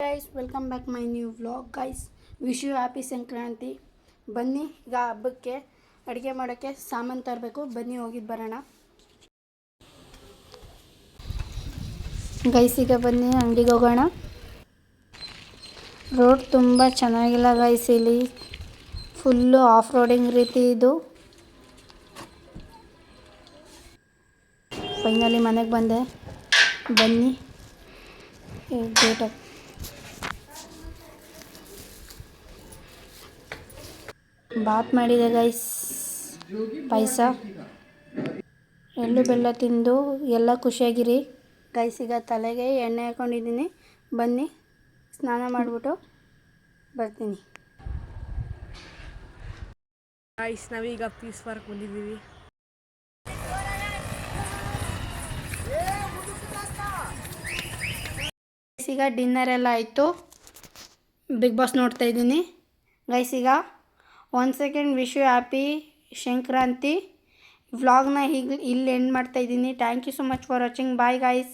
Guys welcome back my new vlog guys. Wish you happy Sankranti. ಬನ್ನಿ ಈಗ ಹಬ್ಬಕ್ಕೆ ಅಡುಗೆ ಮಾಡೋಕ್ಕೆ ಸಾಮಾನು ತರಬೇಕು. ಬನ್ನಿ ಹೋಗಿದ್ದು ಬರೋಣ ಗೈಸ್. ಈಗ ಬನ್ನಿ ಅಂಗಡಿಗೆ ಹೋಗೋಣ. ರೋಡ್ ತುಂಬ ಚೆನ್ನಾಗಿಲ್ಲ ಗೈಸ್. ಇಲ್ಲಿ ಫುಲ್ಲು ಆಫ್ ರೋಡಿಂಗ್ ರೀತಿ ಇದು. ಫೈನಲಿ ಮನೆಗೆ ಬಂದೆ. ಬನ್ನಿ ಗೇಟ್ ಬಾತ್ ಮಾಡಿದೆ ಗೈಸ್. ಪಾಯಸ, ಎಳ್ಳು ಬೆಲ್ಲ ತಿಂದು ಎಲ್ಲ ಖುಷಿಯಾಗಿರಿ ಗೈಸ್. ಈಗ ತಲೆಗೆ ಎಣ್ಣೆ ಹಾಕೊಂಡಿದ್ದೀನಿ. ಬನ್ನಿ ಸ್ನಾನ ಮಾಡಿಬಿಟ್ಟು ಬರ್ತೀನಿ ಗೈಸ್. ನಾವೀಗ ಪೀಸ್ ಪಾರ್ಕ್ ಬಂದಿದ್ದೀವಿ. ಈಗ ಡಿನ್ನರ್ ಎಲ್ಲ ಆಯಿತು. ಬಿಗ್ ಬಾಸ್ ನೋಡ್ತಾ ಇದ್ದೀನಿ ಗೈಸ್. ಈಗ 1 second wish you happy Sankranti. ವ್ಲಾಗ್ನ ಈಗ ಇಲ್ಲಿ ಎಂಡ್ ಮಾಡ್ತಾ ಇದ್ದೀನಿ. Thank you so much for watching. Bye guys.